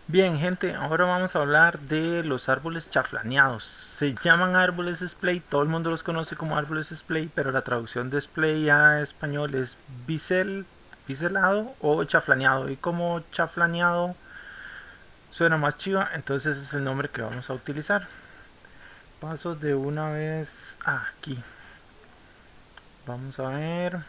Bien, gente, ahora vamos a hablar de los árboles chaflaneados. Se llaman árboles splay, todo el mundo los conoce como árboles splay, pero la traducción de splay a español es biselado o chaflaneado. Y como chaflaneado suena más chiva, entonces es el nombre que vamos a utilizar. Paso de una vez aquí. Vamos a ver.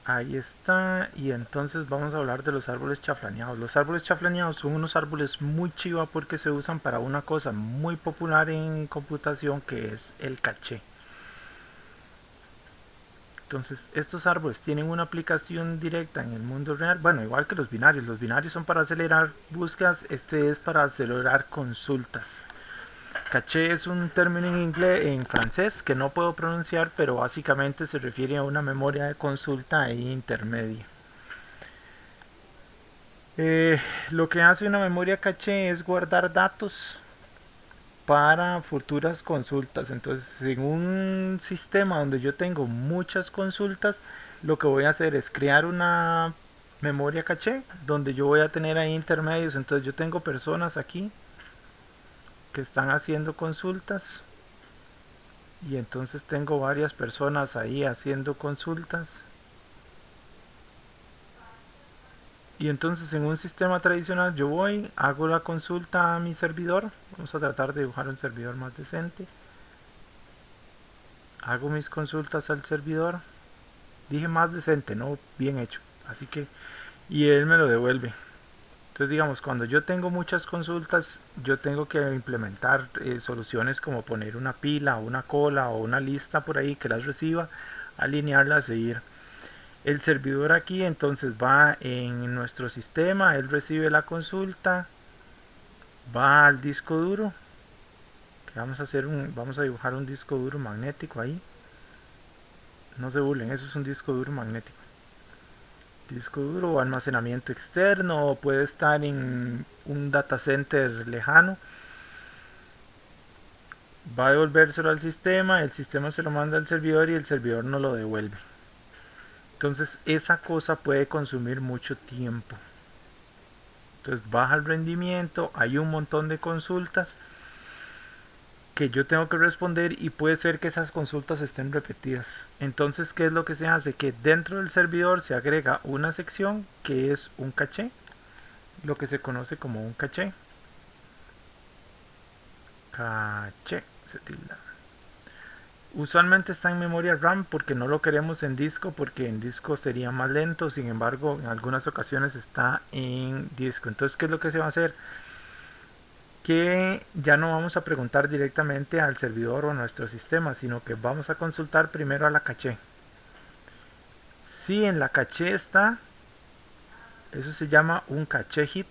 Ahí está, y entonces vamos a hablar de los árboles chaflaneados. Los árboles chaflaneados son unos árboles muy chiva porque se usan para una cosa muy popular en computación que es el caché. Entonces estos árboles tienen una aplicación directa en el mundo real, bueno, igual que los binarios son para acelerar búsquedas, este es para acelerar consultas. Caché es un término en inglés, en francés, que no puedo pronunciar, pero básicamente se refiere a una memoria de consulta e intermedia. Eh, lo que hace una memoria caché es guardar datos para futuras consultas. Entonces, en un sistema donde yo tengo muchas consultas, lo que voy a hacer es crear una memoria caché donde yo voy a tener ahí intermedios. Entonces, yo tengo personas aquí que están haciendo consultas y entonces tengo varias personas ahí haciendo consultas. Y entonces en un sistema tradicional yo voy, hago la consulta a mi servidor, vamos a tratar de dibujar un servidor más decente, hago mis consultas al servidor, dije más decente, no bien hecho, así que, y él me lo devuelve. Entonces digamos, cuando yo tengo muchas consultas, yo tengo que implementar soluciones como poner una pila, una cola o una lista por ahí que las reciba, alinearlas e ir. El servidor aquí entonces va en nuestro sistema, él recibe la consulta, va al disco duro, que vamos a dibujar un disco duro magnético ahí. No se burlen, eso es un disco duro magnético. Disco duro o almacenamiento externo, o puede estar en un data center lejano. Va a devolvérselo al sistema, el sistema se lo manda al servidor y el servidor no lo devuelve. Entonces esa cosa puede consumir mucho tiempo. Entonces baja el rendimiento, hay un montón de consultas que yo tengo que responder y puede ser que esas consultas estén repetidas. Entonces, ¿qué es lo que se hace? Que dentro del servidor se agrega una sección que es un caché, lo que se conoce como un caché. Caché se tilda. Usualmente está en memoria RAM porque no lo queremos en disco, porque en disco sería más lento. Sin embargo, en algunas ocasiones está en disco. Entonces, ¿qué es lo que se va a hacer? Que ya no vamos a preguntar directamente al servidor o a nuestro sistema, sino que vamos a consultar primero a la caché. Si en la caché está, eso se llama un caché hit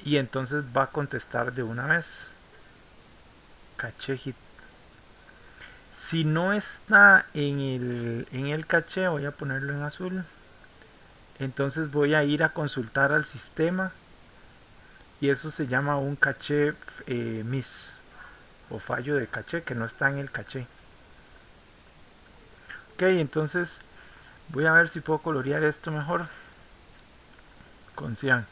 y entonces va a contestar de una vez. Caché hit. Si no está en el caché, voy a ponerlo en azul. Entonces voy a ir a consultar al sistema y eso se llama un caché miss o fallo de caché que no está en el caché. Ok, entonces voy a ver si puedo colorear esto mejor con cian.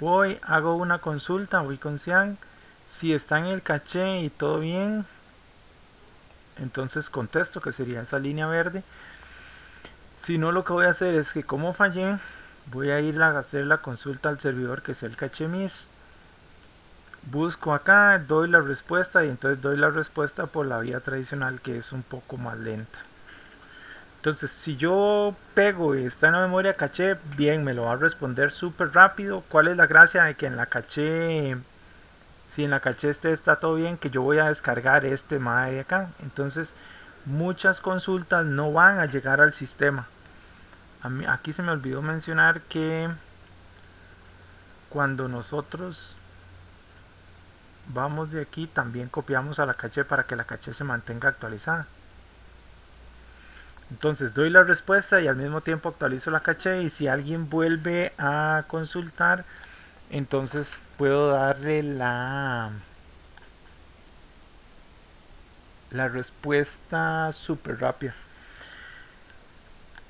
Voy, hago una consulta, voy con cian. Si está en el caché y todo bien, entonces contesto que sería esa línea verde. Si no, lo que voy a hacer es que como fallé, voy a ir a hacer la consulta al servidor que es el caché mis. Busco acá, doy la respuesta y entonces doy la respuesta por la vía tradicional que es un poco más lenta. Entonces, si yo pego y está en la memoria caché, bien, me lo va a responder súper rápido. ¿Cuál es la gracia de que en la caché, si en la caché está todo bien, que yo voy a descargar este MAE de acá? Entonces, muchas consultas no van a llegar al sistema. Aquí se me olvidó mencionar que cuando nosotros vamos de aquí, también copiamos a la caché para que la caché se mantenga actualizada. Entonces doy la respuesta y al mismo tiempo actualizo la caché y si alguien vuelve a consultar, entonces puedo darle la respuesta súper rápida.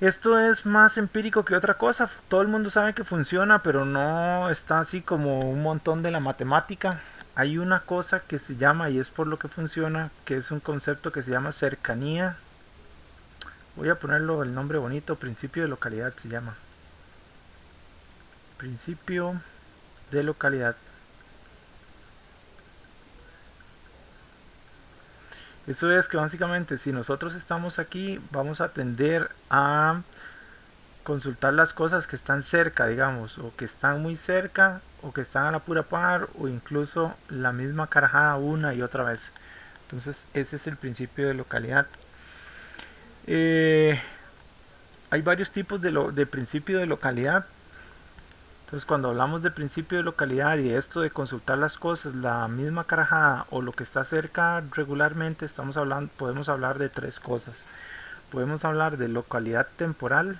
Esto es más empírico que otra cosa. Todo el mundo sabe que funciona, pero no está así como un montón de la matemática. Hay una cosa que se llama, y es por lo que funciona, que es un concepto que se llama cercanía. Voy a ponerlo el nombre bonito, principio de localidad se llama. Principio de localidad. Eso es que básicamente si nosotros estamos aquí, vamos a tender a consultar las cosas que están cerca, digamos, o que están muy cerca, o que están a la pura par, o incluso la misma carajada una y otra vez. Entonces ese es el principio de localidad. Eh, Hay varios tipos de principio de localidad. Entonces cuando hablamos de principio de localidad y esto de consultar las cosas, la misma carajada o lo que está cerca regularmente, podemos hablar de tres cosas. Podemos hablar de localidad temporal.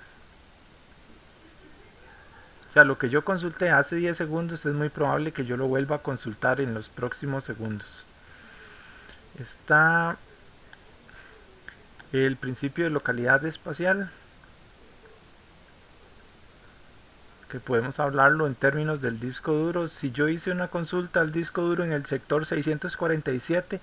O sea, lo que yo consulté hace 10 segundos es muy probable que yo lo vuelva a consultar en los próximos segundos. Está el principio de localidad espacial, que podemos hablarlo en términos del disco duro. Si yo hice una consulta al disco duro en el sector 647,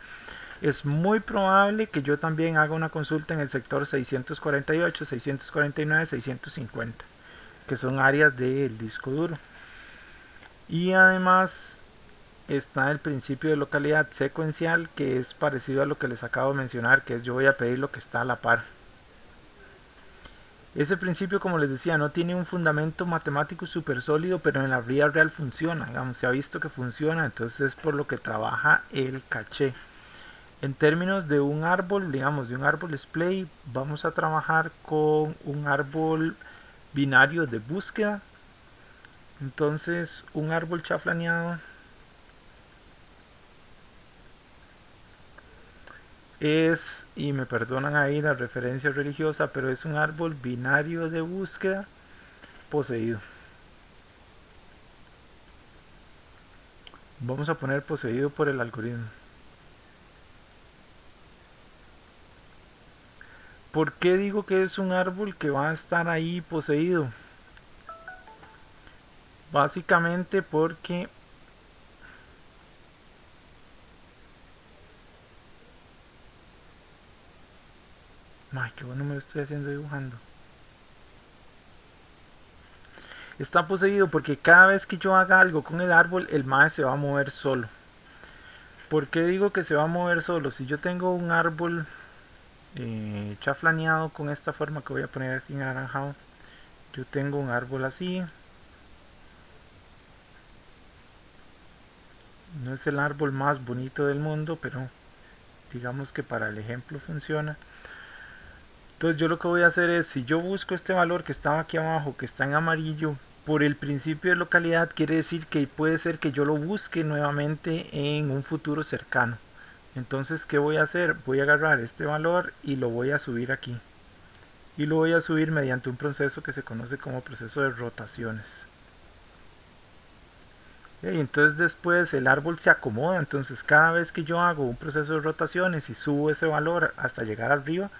es muy probable que yo también haga una consulta en el sector 648, 649, 650, que son áreas del disco duro. Y además está el principio de localidad secuencial, que es parecido a lo que les acabo de mencionar, que es yo voy a pedir lo que está a la par. Ese principio, como les decía, no tiene un fundamento matemático súper sólido, pero en la vida real funciona, digamos, se ha visto que funciona, entonces es por lo que trabaja el caché. En términos de un árbol, digamos, de un árbol splay, vamos a trabajar con un árbol binario de búsqueda. Entonces, un árbol chaflaneado es, y me perdonan ahí la referencia religiosa, pero es un árbol binario de búsqueda poseído. Vamos a poner poseído por el algoritmo. ¿Por qué digo que es un árbol que va a estar ahí poseído? Básicamente porque... Ay, qué bueno me lo estoy haciendo dibujando. Está poseído porque cada vez que yo haga algo con el árbol, el mae se va a mover solo. ¿Por qué digo que se va a mover solo? Si yo tengo un árbol chaflaneado con esta forma que voy a poner así en anaranjado, yo tengo un árbol así. No es el árbol más bonito del mundo, pero digamos que para el ejemplo funciona. Entonces yo lo que voy a hacer es, si yo busco este valor que estaba aquí abajo, que está en amarillo, por el principio de localidad, quiere decir que puede ser que yo lo busque nuevamente en un futuro cercano. Entonces, ¿qué voy a hacer? Voy a agarrar este valor y lo voy a subir aquí. Y lo voy a subir mediante un proceso que se conoce como proceso de rotaciones. Y entonces después el árbol se acomoda. Entonces cada vez que yo hago un proceso de rotaciones y subo ese valor hasta llegar arriba,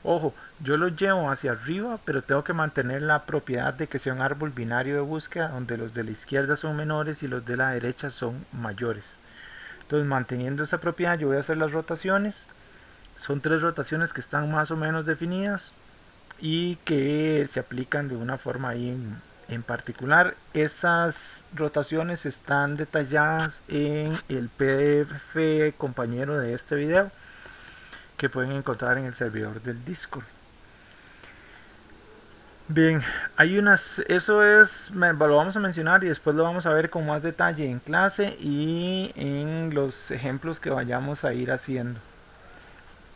ojo, yo lo llevo hacia arriba, pero tengo que mantener la propiedad de que sea un árbol binario de búsqueda, donde los de la izquierda son menores y los de la derecha son mayores. Entonces, manteniendo esa propiedad, yo voy a hacer las rotaciones. Son tres rotaciones que están más o menos definidas y que se aplican de una forma ahí en particular. Esas rotaciones están detalladas en el PDF compañero de este video, que pueden encontrar en el servidor del Discord. Bien, hay eso lo vamos a mencionar y después lo vamos a ver con más detalle en clase y en los ejemplos que vayamos a ir haciendo.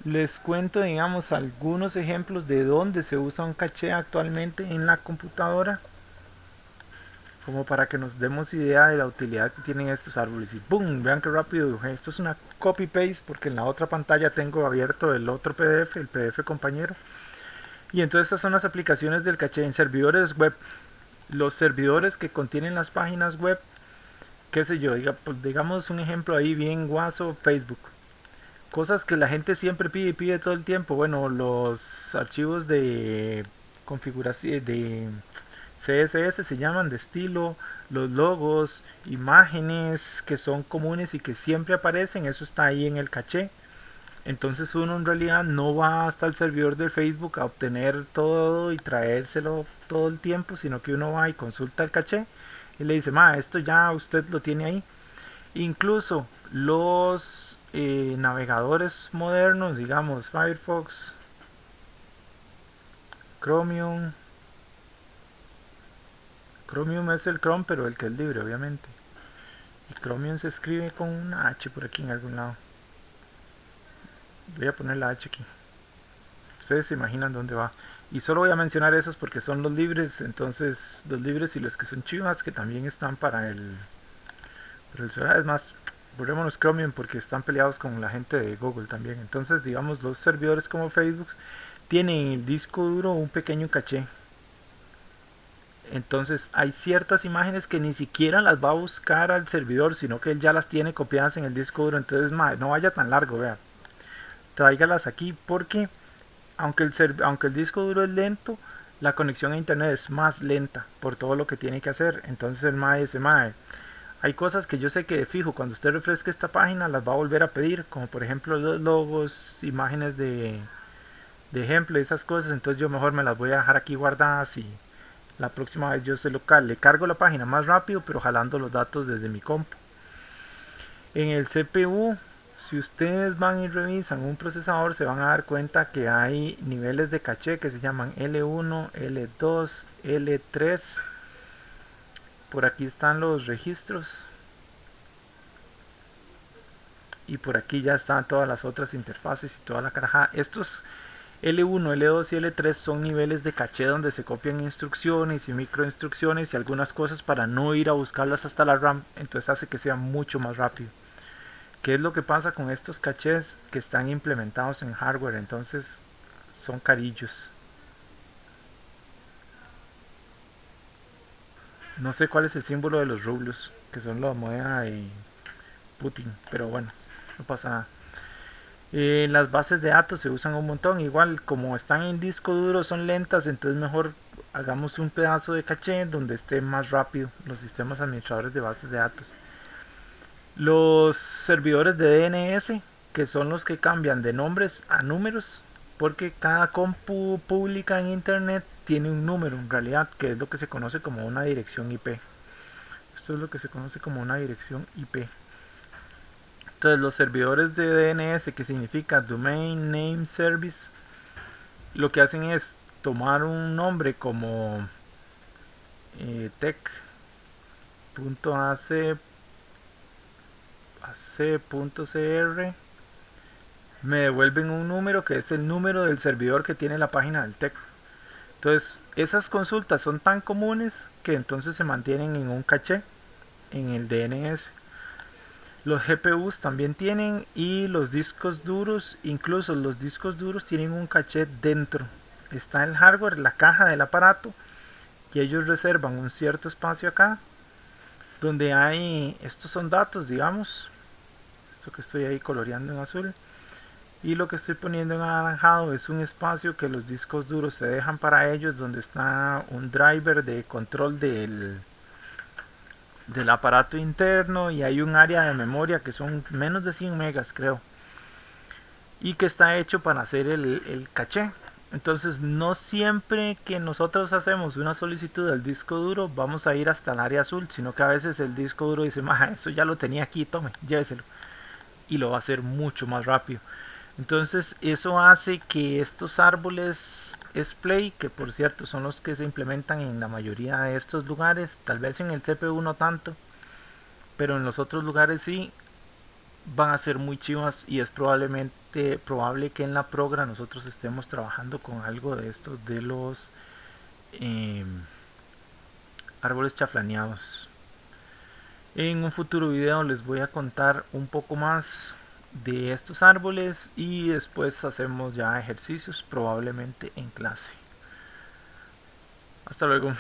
Les cuento, digamos, algunos ejemplos de dónde se usa un caché actualmente en la computadora, como para que nos demos idea de la utilidad que tienen estos árboles. Y ¡boom! Vean qué rápido dibujé. Esto es una copy paste porque en la otra pantalla tengo abierto el otro PDF, el PDF compañero. Y entonces estas son las aplicaciones del caché en servidores web. Los servidores que contienen las páginas web, qué sé yo, digamos un ejemplo ahí bien guaso, Facebook. Cosas que la gente siempre pide y pide todo el tiempo. Bueno, los archivos de configuración de CSS, se llaman, de estilo, los logos, imágenes que son comunes y que siempre aparecen, eso está ahí en el caché. Entonces uno en realidad no va hasta el servidor del Facebook a obtener todo y traérselo todo el tiempo, sino que uno va y consulta el caché y le dice, esto ya usted lo tiene ahí. Incluso los navegadores modernos, digamos Firefox, Chromium es el Chrome, pero el que es libre, obviamente. Y Chromium se escribe con una H por aquí en algún lado. Voy a poner la H aquí. Ustedes se imaginan dónde va. Y solo voy a mencionar esos porque son los libres. Entonces, los libres y los que son chivas, que también están para el celular. Es más, borrémonos Chromium porque están peleados con la gente de Google también. Entonces, digamos, los servidores como Facebook tienen en el disco duro un pequeño caché. Entonces hay ciertas imágenes que ni siquiera las va a buscar al servidor, sino que él ya las tiene copiadas en el disco duro. Entonces no vaya tan largo, vea, tráigalas aquí porque aunque el disco duro es lento, la conexión a internet es más lenta por todo lo que tiene que hacer. Entonces el MAE dice, hay cosas que yo sé que de fijo cuando usted refresque esta página las va a volver a pedir, como por ejemplo los logos, imágenes de ejemplo y esas cosas. Entonces yo mejor me las voy a dejar aquí guardadas y la próxima vez yo le cargo la página más rápido, pero jalando los datos desde mi compu. En el CPU, si ustedes van y revisan un procesador, se van a dar cuenta que hay niveles de caché que se llaman L1, L2, L3. Por aquí están los registros. Y por aquí ya están todas las otras interfaces y toda la carajada. Estos L1, L2 y L3 son niveles de caché donde se copian instrucciones y microinstrucciones y algunas cosas para no ir a buscarlas hasta la RAM. Entonces hace que sea mucho más rápido. ¿Qué es lo que pasa con estos cachés que están implementados en hardware? Entonces son carillos. No sé cuál es el símbolo de los rublos, que son la moneda de Putin, pero bueno, no pasa nada. Las bases de datos se usan un montón, igual como están en disco duro son lentas, entonces mejor hagamos un pedazo de caché donde esté más rápido los sistemas administradores de bases de datos. Los servidores de DNS, que son los que cambian de nombres a números, porque cada compu pública en internet tiene un número en realidad, que es lo que se conoce como una dirección IP. Esto es lo que se conoce como una dirección IP. Entonces los servidores de DNS, que significa Domain Name Service, lo que hacen es tomar un nombre como tech.ac.cr, me devuelven un número que es el número del servidor que tiene la página del tech. Entonces esas consultas son tan comunes que entonces se mantienen en un caché en el DNS. Los GPUs también tienen, y los discos duros, incluso los discos duros tienen un caché dentro. Está el hardware, la caja del aparato, y ellos reservan un cierto espacio acá donde hay, estos son datos, digamos, esto que estoy ahí coloreando en azul, y lo que estoy poniendo en anaranjado es un espacio que los discos duros se dejan para ellos, donde está un driver de control del aparato interno, y hay un área de memoria que son menos de 100 megas creo, y que está hecho para hacer el caché. Entonces no siempre que nosotros hacemos una solicitud al disco duro vamos a ir hasta el área azul, sino que a veces el disco duro dice, eso ya lo tenía aquí, tome, lléveselo, y lo va a hacer mucho más rápido. Entonces eso hace que estos árboles Splay, que por cierto son los que se implementan en la mayoría de estos lugares, tal vez en el CPU no tanto, pero en los otros lugares sí, van a ser muy chivas, y es probable que en la progra nosotros estemos trabajando con algo de estos de los árboles chaflaneados. En un futuro video les voy a contar un poco más de estos árboles y después hacemos ya ejercicios probablemente en clase. Hasta luego.